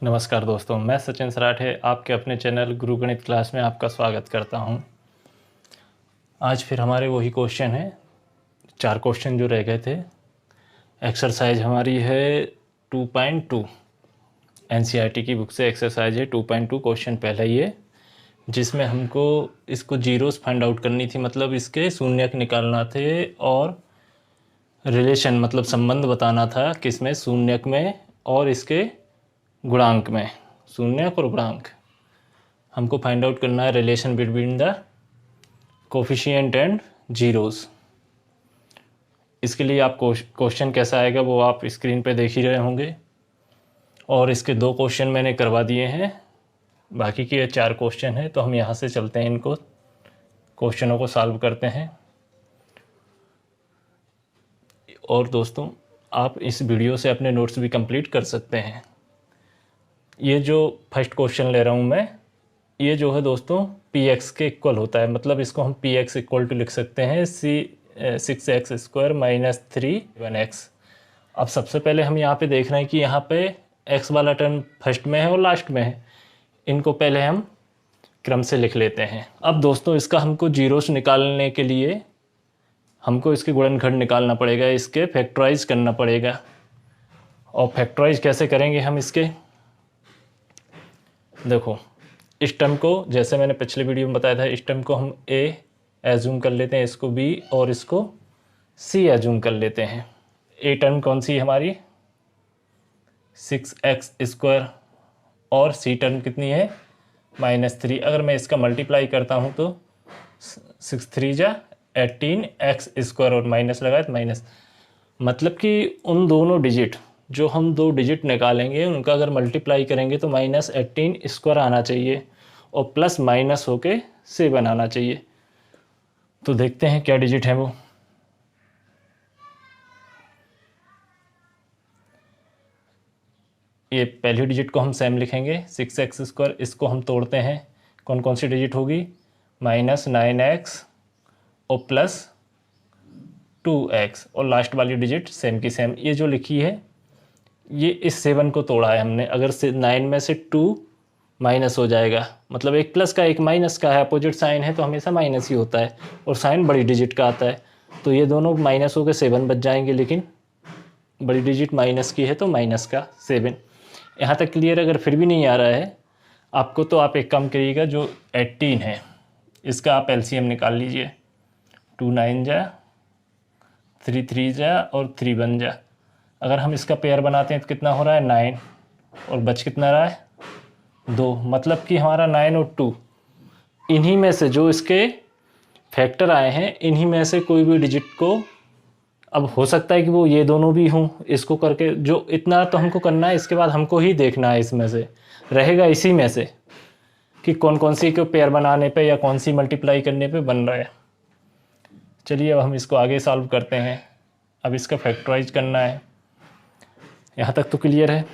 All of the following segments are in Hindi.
नमस्कार दोस्तों, मैं सचिन सराठे आपके अपने चैनल गुरु गणित क्लास में आपका स्वागत करता हूं। आज फिर हमारे वही क्वेश्चन हैं, 4 क्वेश्चन जो रह गए थे। एक्सरसाइज हमारी है 2.2, एनसीईआरटी की बुक से एक्सरसाइज है 2.2। क्वेश्चन पहला ही है जिसमें हमको इसको जीरोस फाइंड आउट करनी थी, मतलब इसके शून्यक निकालना थे और रिलेशन मतलब संबंध बताना था किसमें, शून्यक में और इसके गुणांक में। शून्यक और गुणांक हमको फाइंड आउट करना है, relation between the coefficient and zeros. इसके लिए आप क्वेश्चन कैसा आएगा वो आप स्क्रीन पे देख ही रहे होंगे। और इसके 2 क्वेश्चन मैंने करवा दिए हैं, बाकी के 4 क्वेश्चन हैं। तो हम यहाँ से चलते हैं, इनको क्वेश्चनों को सॉल्व करते हैं। और दोस्तों, आप इस वीडियो से अपने नोट्स भी कंप्लीट कर सकते हैं। ये जो फर्स्ट क्वेश्चन ले रहा हूँ मैं, ये जो है दोस्तों px के इक्वल होता है, मतलब इसको हम px इक्वल टू लिख सकते हैं 6x² माइनस 3 अब सबसे पहले हम यहाँ पे देख रहे हैं कि यहाँ पे x वाला टर्म फर्स्ट में है और लास्ट में है। इनको पहले हम क्रम से लिख लेते हैं। अब दोस्तों, इसका हमको जीरोस निकालने के लिए हमको इसके गुणनखंड निकालना पड़ेगा, इसके फैक्टराइज करना पड़ेगा। और फैक्टराइज कैसे करेंगे हम इसके, देखो इस टर्म को, जैसे मैंने पिछले वीडियो में बताया था, इस टर्म को हम a एज्यूम कर लेते हैं, इसको b और इसको c एज्यूम कर लेते हैं। a टर्म कौन सी है हमारी, 6x² और c टर्म कितनी है, -3। अगर मैं इसका मल्टीप्लाई करता हूँ तो 6 3 जा 18x² और माइनस लगाए तो माइनस, मतलब कि उन दोनों डिजिट जो हम 2 डिजिट निकालेंगे उनका अगर मल्टीप्लाई करेंगे तो -18² आना चाहिए और प्लस माइनस होके 7 आना चाहिए। तो देखते हैं क्या डिजिट है वो। ये पहली डिजिट को हम सेम लिखेंगे 6x², इसको हम तोड़ते हैं, कौन कौन सी डिजिट होगी, -9x और +2x और लास्ट वाली डिजिट सेम की सेम। ये जो लिखी है ये इस 7 को तोड़ा है हमने। अगर 9 में से 2 माइनस हो जाएगा, मतलब एक प्लस का एक माइनस का है, अपोजिट साइन है तो हमेशा माइनस ही होता है और साइन बड़ी डिजिट का आता है, तो ये दोनों माइनस होकर 7 बच जाएंगे। लेकिन बड़ी डिजिट माइनस की है तो माइनस का 7। यहाँ तक क्लियर। अगर फिर भी नहीं आ रहा है आपको तो आप एक काम करिएगा, जो 18 है इसका आप एलसीएम निकाल लीजिए। 2 9 जा, 3 3 जा और 3 1 जा। अगर हम इसका पेयर बनाते हैं तो कितना हो रहा है, 9 और बच कितना रहा है, 2। मतलब कि हमारा 9 और 2 इन्हीं में से जो इसके फैक्टर आए हैं, इन्हीं में से कोई भी डिजिट को, अब हो सकता है कि वो ये दोनों भी हों, इसको करके जो इतना तो हमको करना है, इसके बाद हमको ही देखना है इसमें से रहेगा, इसी में से कि कौन कौन सी को पेयर बनाने पे या कौन सी मल्टीप्लाई करने पे बन रहा है। चलिए अब हम इसको आगे सॉल्व करते हैं। अब इसका फैक्टराइज करना है, यहाँ तक तो क्लियर है।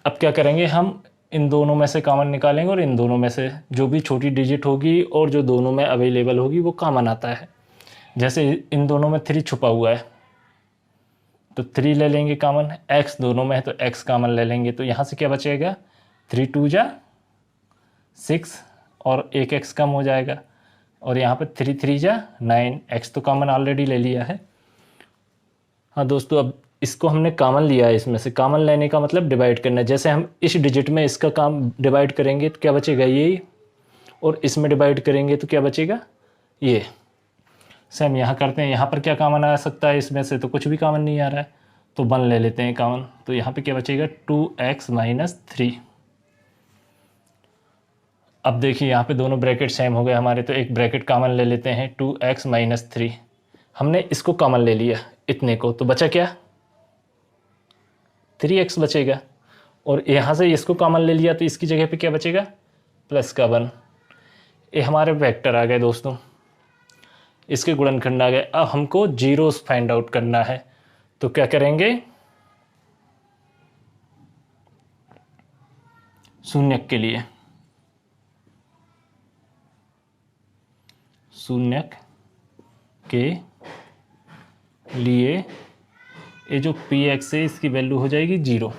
अब क्या करेंगे, हम इन दोनों में से कॉमन निकालेंगे और इन दोनों में से जो भी छोटी डिजिट होगी और जो दोनों में अवेलेबल होगी वो कॉमन आता है। जैसे इन दोनों में 3 छुपा हुआ है तो 3 ले लेंगे कॉमन, x दोनों में है तो x कॉमन ले लेंगे। तो यहाँ से क्या बचेगा, 3 2 जा 6 और एक x कम हो जाएगा, और यहाँ पे 3 3 जा 9, x तो कॉमन ऑलरेडी ले लिया है। हाँ दोस्तों, अब इसको हमने कॉमन लिया है, इसमें से कॉमन लेने का मतलब डिवाइड करना है। जैसे हम इस डिजिट में इसका काम डिवाइड करेंगे तो क्या बचेगा, ये, और इसमें डिवाइड करेंगे तो क्या बचेगा, ये। सेम यहाँ करते हैं, यहाँ पर क्या कॉमन आ सकता है, इसमें से तो कुछ भी कॉमन नहीं आ रहा है तो 1 ले लेते हैं कॉमन। तो यहाँ पे क्या बचेगा, 2x - 3। अब देखिए यहाँ पे दोनों ब्रैकेट सेम हो गए हमारे, तो एक ब्रैकेट कॉमन ले लेते हैं, 2x - 3। हमने इसको कॉमन ले लिया इतने को, तो बचा क्या, 3x बचेगा। और यहाँ से इसको कॉमन ले लिया तो इसकी जगह पे क्या बचेगा, प्लस का 1। ये हमारे वेक्टर आ गए दोस्तों, इसके गुणनखंड आ गए। अब हमको जीरोस फाइंड आउट करना है, तो क्या करेंगे, शून्यक के लिए, शून्यक के लिए ये जो px है इसकी वैल्यू हो जाएगी 0।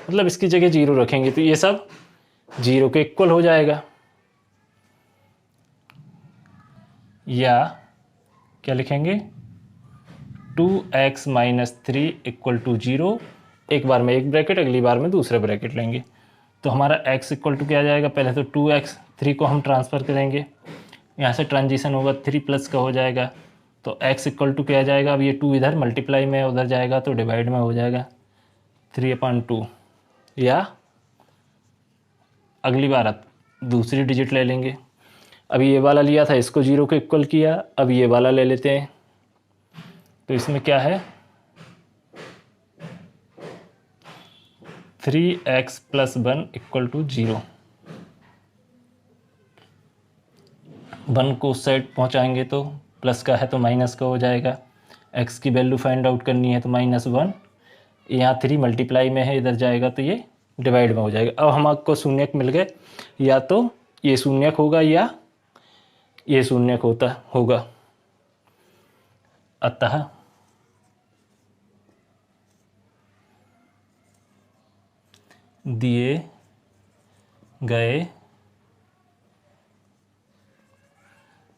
मतलब इसकी जगह 0 रखेंगे तो ये सब 0 के इक्वल हो जाएगा। या क्या लिखेंगे, 2x - 3 = 0। एक बार में एक ब्रैकेट, अगली बार में दूसरा ब्रैकेट लेंगे। तो हमारा x = क्या जाएगा, पहले तो 2x, 3 को हम ट्रांसफ़र करेंगे, यहाँ से ट्रांजिशन होगा 3 प्लस का हो जाएगा। तो x = क्या जाएगा, अब ये 2 इधर मल्टीप्लाई में उधर जाएगा तो डिवाइड में हो जाएगा 3/2। या अगली बार अब दूसरी डिजिट ले लेंगे। अभी ये वाला लिया था, इसको 0 के इक्वल किया, अब ये वाला ले लेते हैं। तो इसमें क्या है, 3x + 1 = 0। 1 को उस साइड पहुँचाएंगे तो प्लस का है तो माइनस का हो जाएगा। x की वैल्यू फाइंड आउट करनी है तो -1, यहाँ 3 मल्टीप्लाई में है, इधर जाएगा तो ये डिवाइड में हो जाएगा। अब हम आपको शून्यक मिल गए, या तो ये शून्यक होगा या ये शून्यक होगा। अतः दिए गए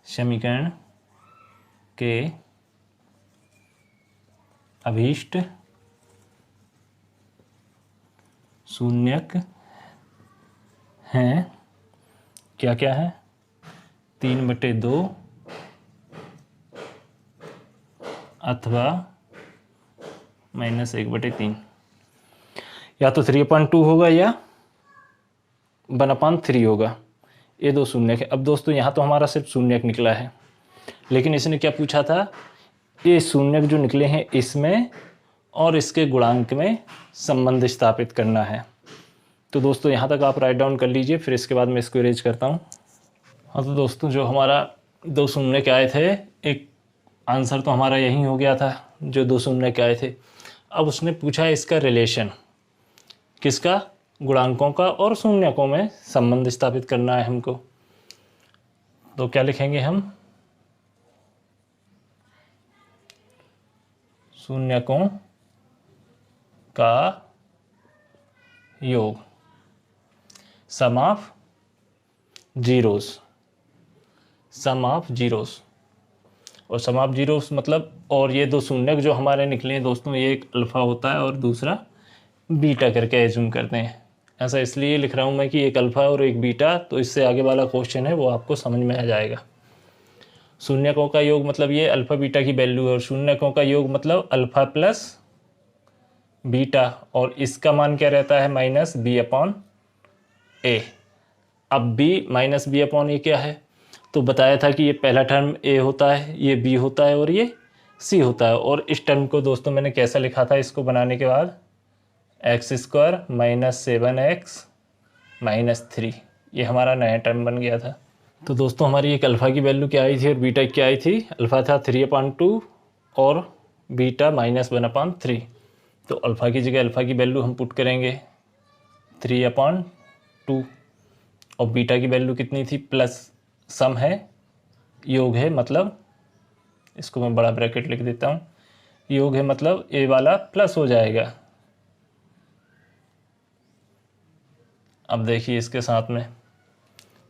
समीकरण के अभीष्ट शून्यक हैं, क्या क्या है, 3/2 अथवा -1/3। या तो 3/2 होगा या 1/3 होगा, ये दो शून्यक है। अब दोस्तों यहाँ तो हमारा सिर्फ शून्यक निकला है, लेकिन इसने क्या पूछा था, ये शून्यक जो निकले हैं इसमें और इसके गुणांक में संबंध स्थापित करना है। तो दोस्तों यहाँ तक आप राइट डाउन कर लीजिए, फिर इसके बाद मैं इसको इरेज करता हूँ। हाँ तो दोस्तों जो हमारा 2 शून्यक आए थे, एक आंसर तो हमारा यही हो गया था जो 2 शून्यक आए थे। अब उसने पूछा इसका रिलेशन, किसका, गुणांकों का, और शून्यकों में संबंध स्थापित करना है हमको। तो क्या लिखेंगे हम, शून्यकों का योग, sum of zeros, sum of zeros. और सम ऑफ जीरोस मतलब, और ये 2 शून्यक जो हमारे निकले हैं दोस्तों, ये एक अल्फ़ा होता है और दूसरा बीटा करके एज्यूम करते हैं। ऐसा इसलिए लिख रहा हूँ मैं कि एक अल्फ़ा और एक बीटा, तो इससे आगे वाला क्वेश्चन है वो आपको समझ में आ जाएगा। शून्यकों का योग मतलब ये अल्फ़ा बीटा की वैल्यू है, और शून्यकों का योग मतलब अल्फ़ा प्लस बीटा, और इसका मान क्या रहता है, -b/a। अब b -b/a क्या है, तो बताया था कि ये पहला टर्म a होता है, ये b होता है और ये c होता है। और इस टर्म को दोस्तों मैंने कैसा लिखा था, इसको बनाने के बाद x² - 7x - 3, ये हमारा नया टर्म बन गया था। तो दोस्तों हमारी एक अल्फ़ा की वैल्यू क्या आई थी और बीटा क्या आई थी, अल्फ़ा था 3/2 और बीटा -1/3। तो अल्फ़ा की जगह अल्फ़ा की वैल्यू हम पुट करेंगे 3/2, और बीटा की वैल्यू कितनी थी, प्लस सम है, योग है, मतलब इसको मैं बड़ा ब्रैकेट लिख देता हूँ, योग है मतलब ए वाला प्लस हो जाएगा। अब देखिए इसके साथ में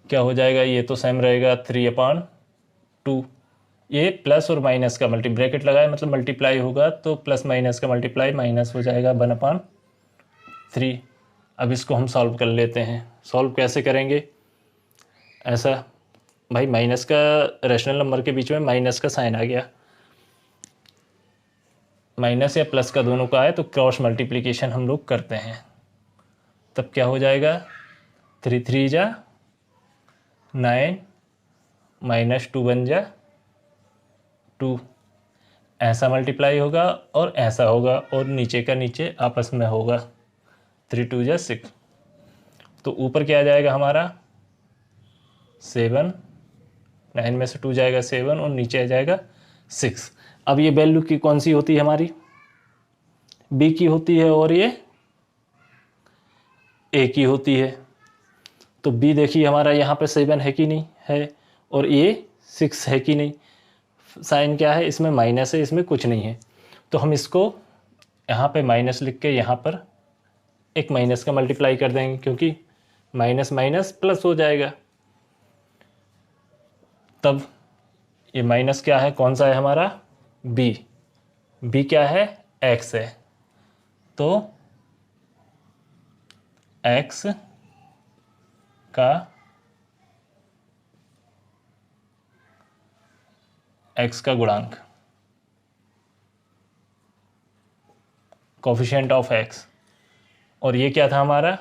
क्या हो जाएगा, ये तो सेम रहेगा 3/2, ये प्लस और माइनस का ब्रैकेट लगाए मतलब मल्टीप्लाई होगा, तो प्लस माइनस का मल्टीप्लाई माइनस हो जाएगा 1/3। अब इसको हम सॉल्व कर लेते हैं। सॉल्व कैसे करेंगे, ऐसा भाई माइनस का रैशनल नंबर के बीच में माइनस का साइन आ गया, माइनस या प्लस का दोनों का आए तो क्रॉस मल्टीप्लिकेशन हम लोग करते हैं, तब क्या हो जाएगा, 3 3 जा 9 -2 बन जा 2, ऐसा मल्टीप्लाई होगा और ऐसा होगा, और नीचे का नीचे आपस में होगा, 3 2 जा 6। तो ऊपर क्या आ जाएगा हमारा 7, 9 में से 2 जाएगा 7 और नीचे आ जाएगा 6। अब ये वैल्यू की कौन सी होती है हमारी, b की होती है और ये a की होती है। तो b देखिए हमारा यहाँ पे 7 है कि नहीं है, और ये 6 है कि नहीं, साइन क्या है, इसमें माइनस है, इसमें कुछ नहीं है। तो हम इसको यहाँ पे माइनस लिख के यहाँ पर एक माइनस का मल्टीप्लाई कर देंगे, क्योंकि माइनस माइनस प्लस हो जाएगा। तब ये माइनस क्या है, कौन सा है हमारा, बी क्या है, एक्स है। तो एक्स का गुणांक, कोफिशिएंट ऑफ एक्स। और ये क्या था हमारा,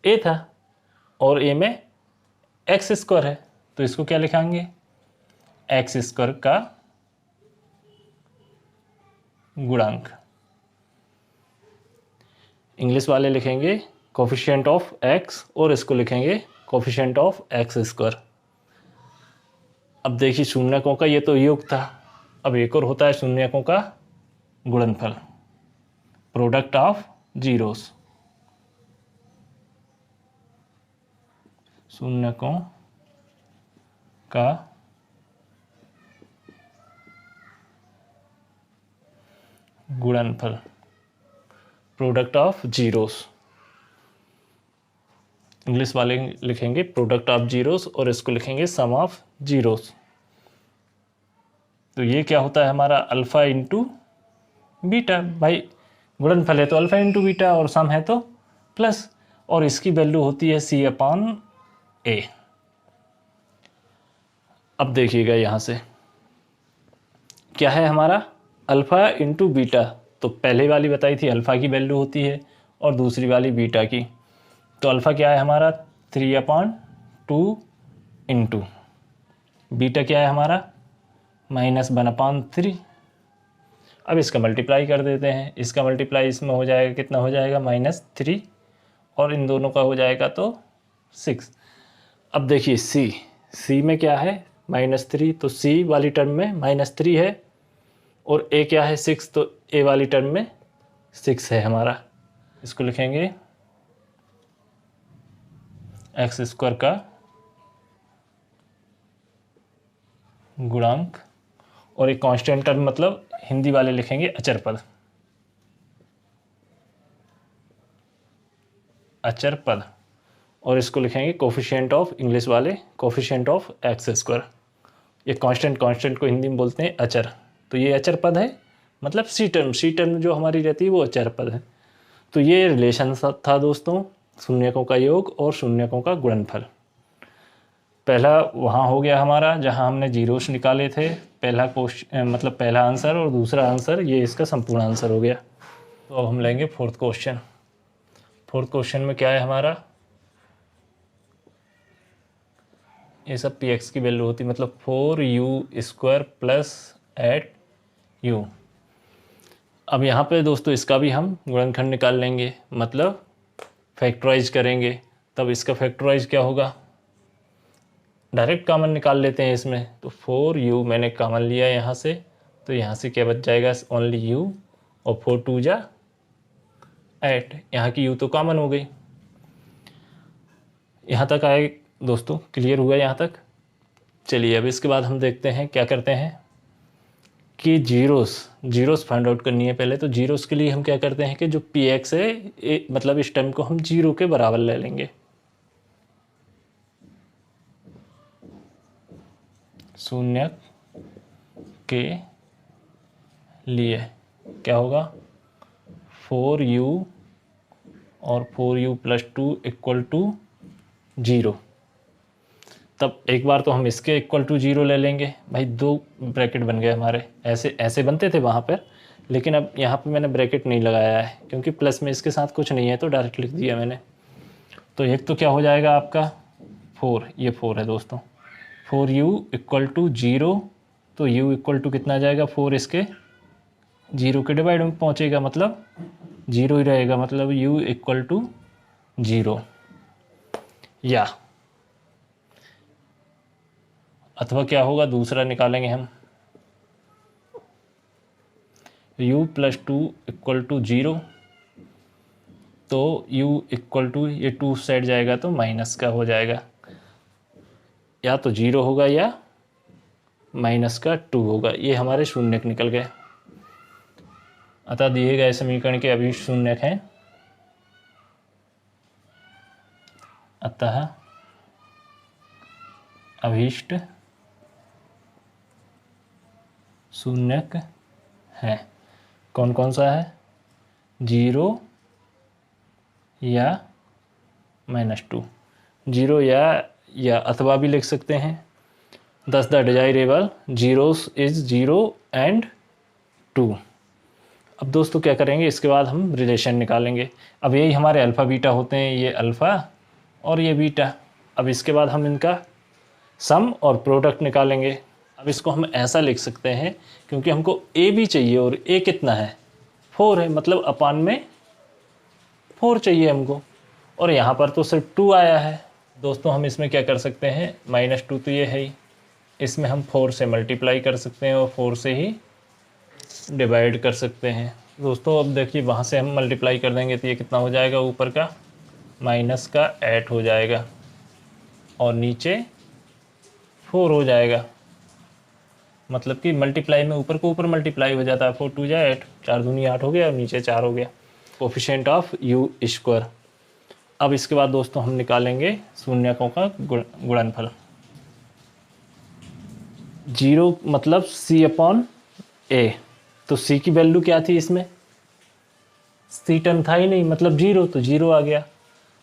ए था, और ए में एक्स स्क्वायर है, तो इसको क्या लिखेंगे, एक्स स्क्वायर का गुणांक। इंग्लिश वाले लिखेंगे कोफिशिएंट ऑफ एक्स, और इसको लिखेंगे कोफिशिएंट ऑफ एक्स स्क्वायर। अब देखिए शून्यकों का ये तो योग था, अब एक और होता है शून्यकों का गुणनफल, प्रोडक्ट ऑफ जीरोस। शून्यकों का गुणनफल, प्रोडक्ट ऑफ जीरोस। इंग्लिश वाले लिखेंगे प्रोडक्ट ऑफ जीरोस, और इसको लिखेंगे सम ऑफ जीरोस। तो ये क्या होता है हमारा, अल्फा इंटू बीटा। भाई गुणनफल है तो अल्फा इंटू बीटा, और सम है तो प्लस, और इसकी वैल्यू होती है सी अपॉन ए। अब देखिएगा यहाँ से क्या है हमारा, अल्फा इंटू बीटा। तो पहले वाली बताई थी अल्फा की वैल्यू होती है, और दूसरी वाली बीटा की। तो अल्फा क्या है हमारा, 3/2 इंटू बीटा क्या है हमारा, -1/3। अब इसका मल्टीप्लाई कर देते हैं, इसका मल्टीप्लाई इसमें हो जाएगा, कितना हो जाएगा, -3, और इन दोनों का हो जाएगा तो 6। अब देखिए सी में क्या है, -3, तो सी वाली टर्म में -3 है, और ए क्या है, 6, तो ए वाली टर्म में 6 है हमारा। इसको लिखेंगे एक्स स्क्वायर का गुणांक, और एक कांस्टेंट टर्म मतलब हिंदी वाले लिखेंगे अचर पद, अचर पद। और इसको लिखेंगे कोफिशिएंट ऑफ, इंग्लिश वाले कोफिशिएंट ऑफ एक्स स्क्वायर। ये कांस्टेंट को हिंदी में बोलते हैं अचर। तो ये अचर पद है, मतलब सी टर्म जो हमारी रहती है वो अचर पद है। तो ये रिलेशन था दोस्तों, शून्यकों का योग और शून्यकों का गुणनफल। पहला वहाँ हो गया हमारा जहाँ हमने जीरोस निकाले थे, पहला क्वेश्चन मतलब पहला आंसर, और दूसरा आंसर ये इसका संपूर्ण आंसर हो गया। तो अब हम लेंगे फोर्थ क्वेश्चन। फोर्थ क्वेश्चन में क्या है हमारा, ये सब पी एक्स की वैल्यू होती है, मतलब 4u² प्लस 8u। अब यहाँ पे दोस्तों इसका भी हम गुणनखंड निकाल लेंगे, मतलब फैक्टराइज करेंगे। तब इसका फैक्टराइज क्या होगा, डायरेक्ट कॉमन निकाल लेते हैं इसमें। तो 4u मैंने कॉमन लिया यहाँ से, तो यहाँ से क्या बच जाएगा, ओनली u, और 4 2 जा 8। यहाँ की u तो कॉमन हो गई। यहाँ तक आए दोस्तों, क्लियर हुआ यहाँ तक। चलिए अब इसके बाद हम देखते हैं क्या करते हैं कि जीरोस फाइंड आउट करनी है पहले। तो जीरोस के लिए हम क्या करते हैं कि जो पी एक्स है, मतलब इस टर्म को हम 0 के बराबर ले लेंगे। शून्य के लिए क्या होगा, 4u और 4u + 2 = 0। तब एक बार तो हम इसके = 0 ले लेंगे। भाई दो ब्रैकेट बन गए हमारे, ऐसे बनते थे वहाँ पर, लेकिन अब यहाँ पे मैंने ब्रैकेट नहीं लगाया है क्योंकि प्लस में इसके साथ कुछ नहीं है, तो डायरेक्ट लिख दिया मैंने। तो एक तो क्या हो जाएगा आपका 4, ये 4 है दोस्तों, 4u = 0। तो u = कितना आ जाएगा, 4 इसके 0 के डिवाइड में पहुँचेगा, मतलब 0 ही रहेगा, मतलब u = 0। या अथवा क्या होगा, दूसरा निकालेंगे हम, u + 2 = 0। तो u = ये 2 साइड जाएगा तो माइनस का हो जाएगा, या तो 0 होगा या -2 होगा। ये हमारे शून्यक निकल गए। अतः दिए गए समीकरण के अभीष्ट शून्यक हैं, अतः अभीष्ट शून्यक है। कौन कौन सा है? 0 या -2, 0 या अथवा भी लिख सकते हैं। Thus the desirable zeros is 0 and 2। अब दोस्तों क्या करेंगे, इसके बाद हम रिलेशन निकालेंगे। अब यही हमारे अल्फ़ा बीटा होते हैं, ये अल्फ़ा और ये बीटा। अब इसके बाद हम इनका सम और प्रोडक्ट निकालेंगे। अब इसको हम ऐसा लिख सकते हैं, क्योंकि हमको ए भी चाहिए और ए कितना है? 4 है, मतलब अपान में 4 चाहिए हमको, और यहाँ पर तो सिर्फ 2 आया है। दोस्तों हम इसमें क्या कर सकते हैं, -2 तो ये है ही, इसमें हम 4 से मल्टीप्लाई कर सकते हैं और 4 से ही डिवाइड कर सकते हैं। दोस्तों अब देखिए, वहाँ से हम मल्टीप्लाई कर देंगे तो ये कितना हो जाएगा, ऊपर का माइनस का 8 हो जाएगा और नीचे 4 हो जाएगा। मतलब कि मल्टीप्लाई में ऊपर को ऊपर मल्टीप्लाई हो जाता है, 4 2 जा 8, 4 दूनी 8 हो गया और नीचे 4 हो गया। Coefficient of you square. अब इसके बाद दोस्तों हम निकालेंगे शून्यकों का गुणनफल। 0 मतलब C/A, तो C की वैल्यू क्या थी इसमें? C टर्म था ही नहीं, मतलब 0, तो 0 आ गया।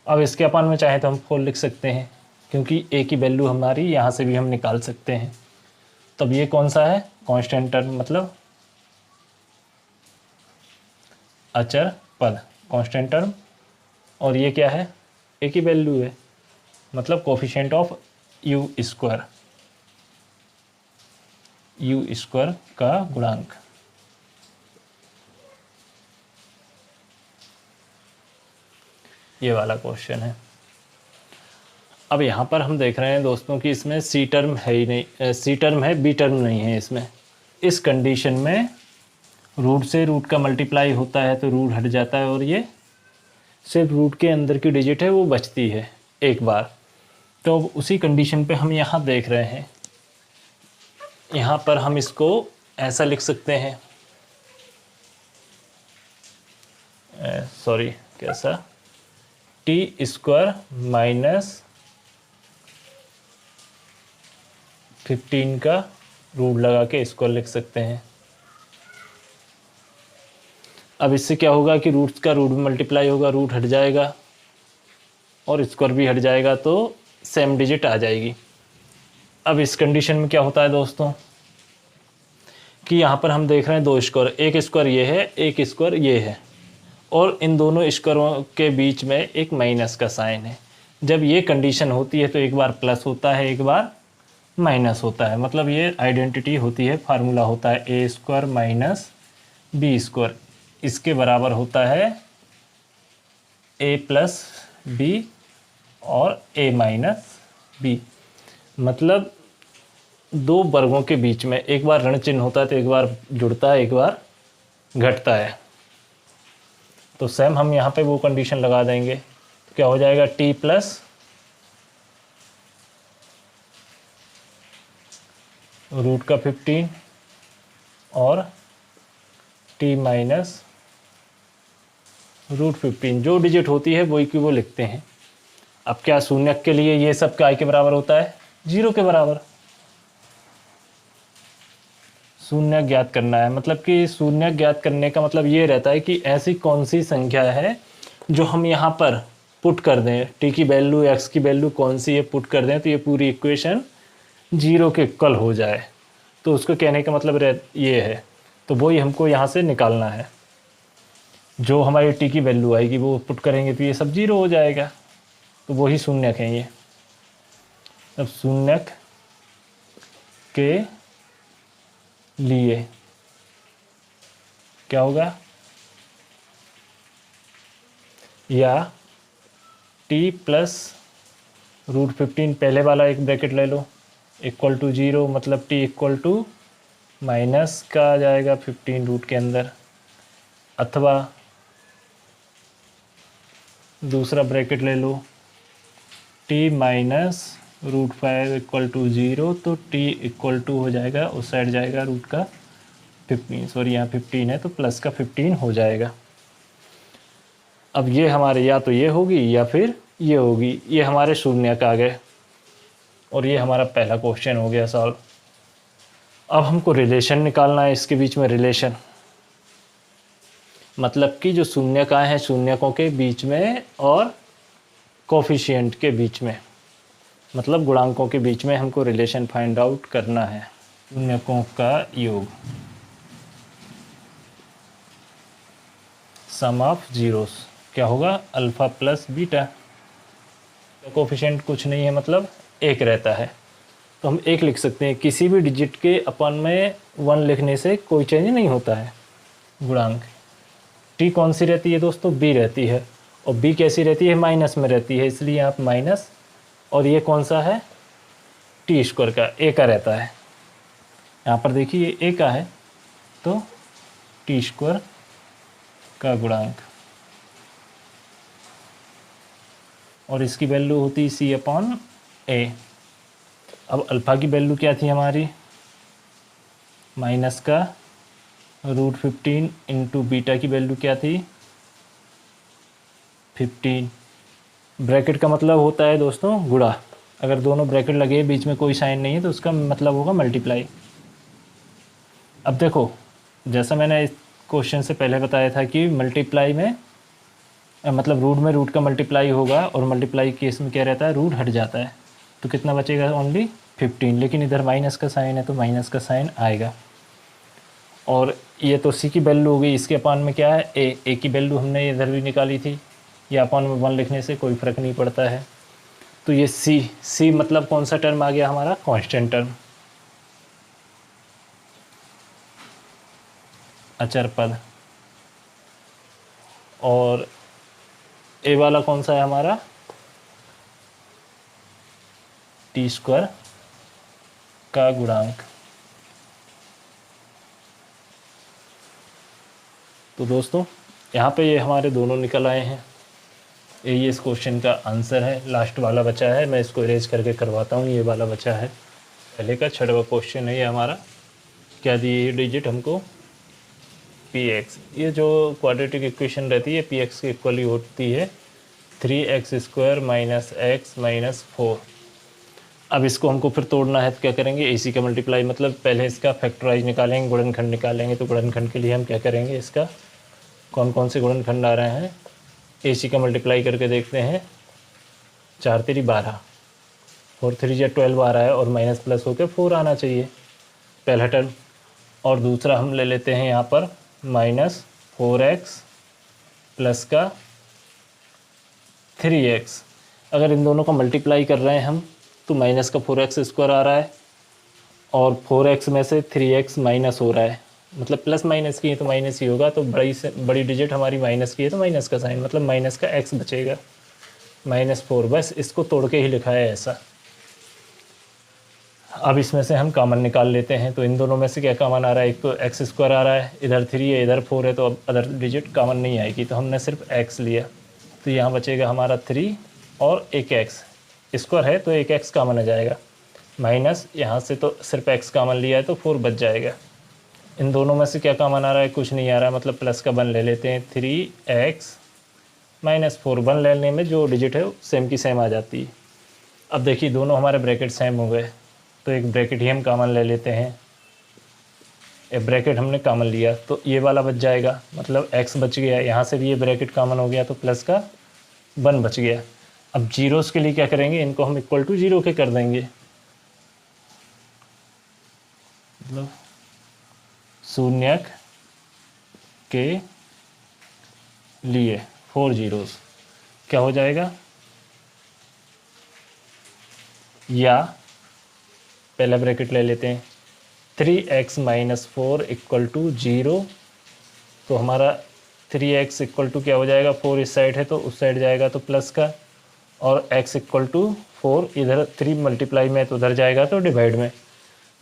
अब इसके अपान में चाहे तो हम 4 लिख सकते हैं, क्योंकि A की वैल्यू हमारी यहाँ से भी हम निकाल सकते हैं। तब ये कौन सा है? कांस्टेंट टर्म, मतलब अचर पद, कांस्टेंट टर्म। और ये क्या है? A की वैल्यू है, मतलब coefficient of you square, you square का गुणांक। ये वाला क्वेश्चन है। अब यहाँ पर हम देख रहे हैं दोस्तों कि इसमें सी टर्म है ही नहीं, सी टर्म है, बी टर्म नहीं है इसमें। इस कंडीशन में रूट से रूट का मल्टीप्लाई होता है तो रूट हट जाता है, और ये सिर्फ रूट के अंदर की डिजिट है वो बचती है एक बार। तो उसी कंडीशन पे हम यहाँ देख रहे हैं, यहाँ पर हम इसको ऐसा लिख सकते हैं, सॉरी कैसा, टी स्क्वायर माइनस 15 का रूट लगा के स्क्वायर लिख सकते हैं। अब इससे क्या होगा कि रूट्स का रूट मल्टीप्लाई होगा, रूट हट जाएगा और स्क्वायर भी हट जाएगा, तो सेम डिजिट आ जाएगी। अब इस कंडीशन में क्या होता है दोस्तों कि यहाँ पर हम देख रहे हैं 2 स्क्वायर, एक स्क्वायर ये है, एक स्क्वायर ये है, और इन दोनों स्क्वायरों के बीच में एक माइनस का साइन है। जब ये कंडीशन होती है तो एक बार प्लस होता है, एक बार माइनस होता है, मतलब ये आइडेंटिटी होती है, फार्मूला होता है ए स्क्वायर माइनस बी स्क्वायर, इसके बराबर होता है ए प्लस बी और ए माइनस बी। मतलब दो वर्गों के बीच में एक बार ऋण चिन्ह होता है तो एक बार जुड़ता है, एक बार घटता है। तो सेम हम यहाँ पे वो कंडीशन लगा देंगे, तो क्या हो जाएगा, टी प्लस रूट का 15 और टी माइनस रूट 15, जो डिजिट होती है वही की वो लिखते हैं। अब क्या शून्यक के लिए ये सब क्या के बराबर होता है? 0 के बराबर। शून्यक ज्ञात करना है, मतलब कि शून्यक ज्ञात करने का मतलब ये रहता है कि ऐसी कौन सी संख्या है जो हम यहाँ पर पुट कर दें, टी की वैल्यू एक्स की वैल्यू कौन सी है पुट कर दें तो ये पूरी इक्वेशन 0 के इक्वल हो जाए। तो उसको कहने का मतलब ये है, तो वही हमको यहाँ से निकालना है। जो हमारी टी की वैल्यू आएगी वो पुट करेंगे तो ये सब 0 हो जाएगा, तो वही शून्यक है ये। अब शून्यक के लिए क्या होगा, या टी प्लस रूट 15, पहले वाला एक ब्रैकेट ले लो, इक्वल टू 0, मतलब टी इक्वल टू माइनस का आ जाएगा 15 रूट के अंदर, अथवा दूसरा ब्रैकेट ले लो, T minus root 5 equal to 0, तो टी इक्वल टू हो जाएगा, उस साइड जाएगा रूट का 15, सॉरी यहाँ 15 है तो प्लस का 15 हो जाएगा। अब ये हमारे या तो ये होगी या फिर ये होगी, ये हमारे शून्यक आ गए और ये हमारा पहला क्वेश्चन हो गया सॉल्व। अब हमको रिलेशन निकालना है इसके बीच में, रिलेशन मतलब कि जो शून्यक आए हैं शून्यकों के बीच में और कोफिशिएंट के बीच में, मतलब गुणांकों के बीच में हमको रिलेशन फाइंड आउट करना है। शून्यकों का योग, सम ऑफ जीरोस क्या होगा, अल्फ़ा प्लस बीटा। कोफिशिएंट कुछ नहीं है मतलब एक रहता है, तो हम एक लिख सकते हैं। किसी भी डिजिट के अपन में 1 लिखने से कोई चेंज नहीं होता है गुणांक। टी कौन सी रहती है दोस्तों, बी रहती है, और बी कैसी रहती है, माइनस में रहती है, इसलिए यहाँ पर माइनस। और ये कौन सा है, टी स्क्वायर का, ए का रहता है। यहाँ पर देखिए ए का है तो टी स्क्वायर का गुणांक, और इसकी वैल्यू होती सी अपॉन ए। अब अल्फ़ा की वैल्यू क्या थी हमारी, माइनस का √15 इंटू बीटा की वैल्यू क्या थी 15। ब्रैकेट का मतलब होता है दोस्तों गुणा, अगर दोनों ब्रैकेट लगे बीच में कोई साइन नहीं है तो उसका मतलब होगा मल्टीप्लाई। अब देखो जैसा मैंने इस क्वेश्चन से पहले बताया था कि मल्टीप्लाई में मतलब रूट में रूट का मल्टीप्लाई होगा, और मल्टीप्लाई केस में क्या रहता है, रूट हट जाता है, तो कितना बचेगा, ओनली 15। लेकिन इधर माइनस का साइन है तो माइनस का साइन आएगा। और ये तो सी की वैल्यू हो गई, इसके अपान में क्या है, ए की वैल्यू हमने इधर भी निकाली थी, ये अपान में 1 लिखने से कोई फ़र्क नहीं पड़ता है। तो ये सी मतलब कौन सा टर्म आ गया हमारा, कांस्टेंट टर्म, अचर पद। और ए वाला कौन सा है हमारा, टी स्क्वायर का गुणांक। तो दोस्तों यहाँ पे ये हमारे दोनों निकल आए हैं, ये इस क्वेश्चन का आंसर है। लास्ट वाला बचा है, मैं इसको इरेज करके करवाता हूँ, ये वाला बचा है, पहले का 6वां क्वेश्चन है ये हमारा। क्या दिए डिजिट हमको, px, ये जो क्वाड्रेटिक इक्वेशन रहती है px की इक्वली होती है 3x² माइनस x माइनस 4। अब इसको हमको फिर तोड़ना है तो क्या करेंगे, ac का मल्टीप्लाई, मतलब पहले इसका फैक्टराइज निकालेंगे, गुणनखंड निकालेंगे। तो गुणनखंड के लिए हम क्या करेंगे, इसका कौन कौन से गुणनखंड आ रहे हैं, ac का मल्टीप्लाई करके देखते हैं। 4 3 12, 4 3 12 आ रहा है, और माइनस प्लस होकर 4 आना चाहिए पहला टर्म। और दूसरा हम ले लेते हैं यहाँ पर -4x प्लस का 3x। अगर इन दोनों का मल्टीप्लाई कर रहे हैं हम तो माइनस का 4x² आ रहा है, और 4x में से 3x माइनस हो रहा है, मतलब प्लस माइनस की है तो माइनस ही होगा। तो बड़ी डिजिट हमारी माइनस की है तो माइनस का साइन, मतलब माइनस का x बचेगा, -4। बस इसको तोड़ के ही लिखा है ऐसा। अब इसमें से हम कॉमन निकाल लेते हैं। तो इन दोनों में से क्या कॉमन आ रहा है, एक तो x² आ रहा है, इधर 3 है इधर 4 है, तो अब अदर डिजिट कॉमन नहीं आएगी, तो हमने सिर्फ x लिया। तो यहाँ बचेगा हमारा 3 और एक x, स्क्वायर है तो एक x कॉमन आ जाएगा, माइनस यहाँ से तो सिर्फ x कॉमन लिया है तो 4 बच जाएगा। इन दोनों में से क्या कॉमन आ रहा है, कुछ नहीं आ रहा है, मतलब प्लस का 1 ले लेते हैं, 3x माइनस 4। 1 लेने में जो डिजिट है सेम की सेम आ जाती है। अब देखिए दोनों हमारे ब्रैकेट सेम हो गए, तो एक ब्रैकेट ही हम कॉमन ले लेते हैं। एक ब्रैकेट हमने कॉमन लिया तो ये वाला बच जाएगा, मतलब x बच गया, यहाँ से भी ये ब्रैकेट कॉमन हो गया तो प्लस का 1 बच गया। अब जीरोस के लिए क्या करेंगे, इनको हम इक्वल टू 0 के कर देंगे, मतलब शून्यक के लिए 4 जीरोस क्या हो जाएगा, या पहला ब्रैकेट ले लेते हैं 3x माइनस 4 इक्वल टू 0। तो हमारा 3x इक्वल टू क्या हो जाएगा, 4 इस साइड है तो उस साइड जाएगा तो प्लस का, और x इक्वल टू 4 इधर 3 मल्टीप्लाई में तो उधर जाएगा तो डिवाइड में।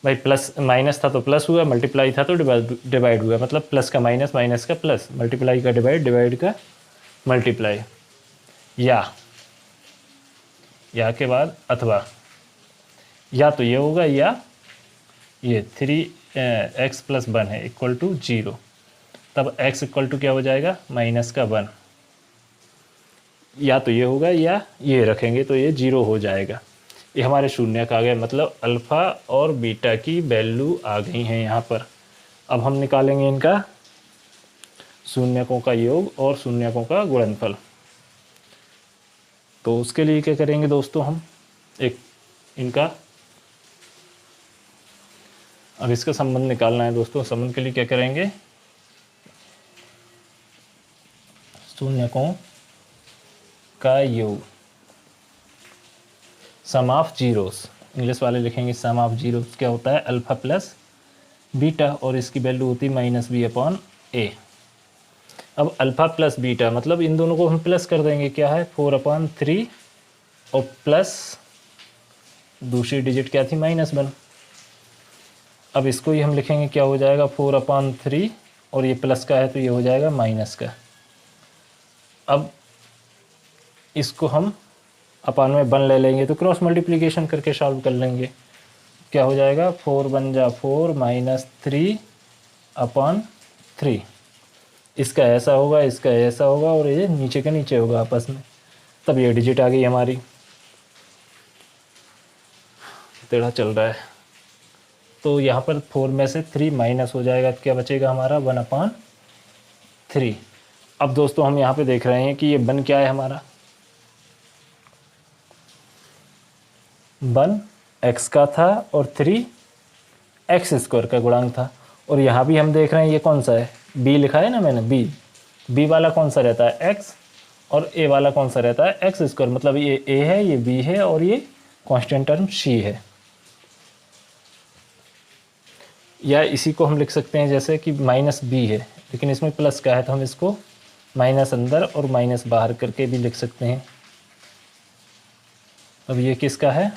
भाई प्लस माइनस था तो प्लस हुआ, मल्टीप्लाई था तो डिवाइड हुआ, मतलब प्लस का माइनस, माइनस का प्लस, मल्टीप्लाई का डिवाइड, डिवाइड का मल्टीप्लाई। या के बाद अथवा, या तो ये होगा या ये एक्स प्लस 1 है इक्वल टू 0, तब x इक्वल टू क्या हो जाएगा माइनस का 1, या तो ये होगा या ये रखेंगे तो ये 0 हो जाएगा। ये हमारे शून्यक आ गए, मतलब अल्फ़ा और बीटा की वैल्यू आ गई हैं यहाँ पर। अब हम निकालेंगे इनका शून्यकों का योग और शून्यकों का गुणनफल। तो उसके लिए क्या करेंगे दोस्तों, हम एक इनका अब इसका संबंध निकालना है दोस्तों। संबंध के लिए क्या करेंगे, शून्यकों का योग, सम ऑफ जीरोस, इंग्लिश वाले लिखेंगे सम ऑफ जीरोस क्या होता है अल्फ़ा प्लस बीटा, और इसकी वैल्यू होती है माइनस बी अपॉन ए। अब अल्फ़ा प्लस बीटा मतलब इन दोनों को हम प्लस कर देंगे, क्या है 4/3 और प्लस दूसरी डिजिट क्या थी -1। अब इसको ही हम लिखेंगे क्या हो जाएगा 4/3 और ये प्लस का है तो ये हो जाएगा माइनस का। अब इसको हम अपान में 1 ले लेंगे तो क्रॉस मल्टीप्लिकेशन करके सॉल्व कर लेंगे। क्या हो जाएगा 4 1 जा 4 -3/3। इसका ऐसा होगा, इसका ऐसा होगा और ये नीचे के नीचे होगा आपस में, तब ये डिजिट आ गई हमारी। टेढ़ा चल रहा है तो यहाँ पर 4 में से 3 माइनस हो जाएगा तो क्या बचेगा हमारा 1/3। अब दोस्तों हम यहाँ पे देख रहे हैं कि ये 1 क्या है हमारा, 1 x का था और 3 x² का गुणांक था। और यहाँ भी हम देख रहे हैं ये कौन सा है, b लिखा है ना मैंने, b वाला कौन सा रहता है x और a वाला कौन सा रहता है x², मतलब ये a है ये b है और ये कांस्टेंट टर्म c है। या इसी को हम लिख सकते हैं जैसे कि -b है लेकिन इसमें प्लस का है तो हम इसको माइनस अंदर और माइनस बाहर करके भी लिख सकते हैं। अब ये किसका है,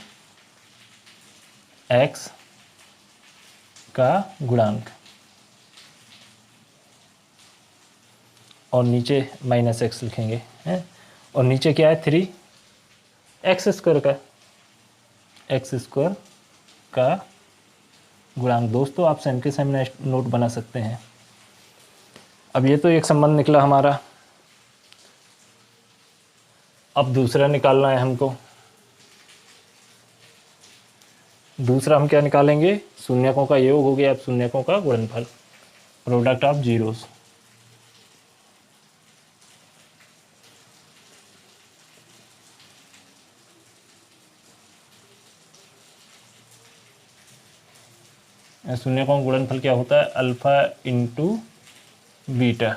x का गुणांक और नीचे -x लिखेंगे हैं, और नीचे क्या है 3x² का, x² का गुणांक। दोस्तों आप सेम के सेम नोट बना सकते हैं। अब ये तो एक संबंध निकला हमारा, अब दूसरा निकालना है हमको। दूसरा हम क्या निकालेंगे, शून्यकों का योग हो गया, अब शून्यकों का गुणनफल, प्रोडक्ट ऑफ जीरोस। शून्यकों का गुणनफल क्या होता है अल्फ़ा इंटू बीटा,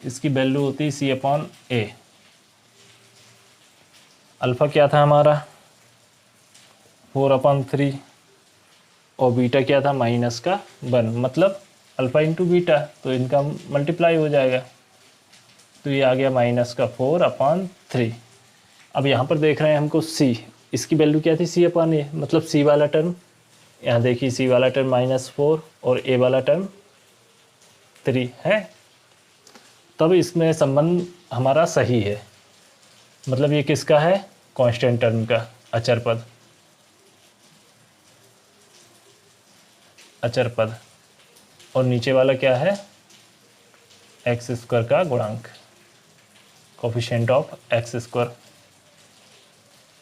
इसकी वैल्यू होती है c/a। अल्फ़ा क्या था हमारा 4/3 और बीटा क्या था -1, मतलब अल्फ़ा इंटू बीटा तो इनका मल्टीप्लाई हो जाएगा तो ये आ गया -4/3। अब यहाँ पर देख रहे हैं हमको c, इसकी वैल्यू क्या थी c/a, मतलब c वाला टर्म, यहाँ देखिए c वाला टर्म -4 और a वाला टर्म 3 है, तब इसमें संबंध हमारा सही है। मतलब ये किसका है कांस्टेंट टर्म का, अचर पद, अचर पद, और नीचे वाला क्या है x² का गुणांक, कोफिशिएंट ऑफ x²।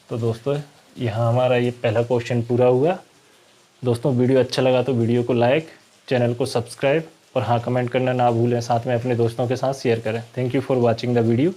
तो दोस्तों यहाँ हमारा ये पहला क्वेश्चन पूरा हुआ। दोस्तों वीडियो अच्छा लगा तो वीडियो को लाइक, चैनल को सब्सक्राइब और हाँ कमेंट करना ना भूलें, साथ में अपने दोस्तों के साथ शेयर करें। Thank you for watching the video.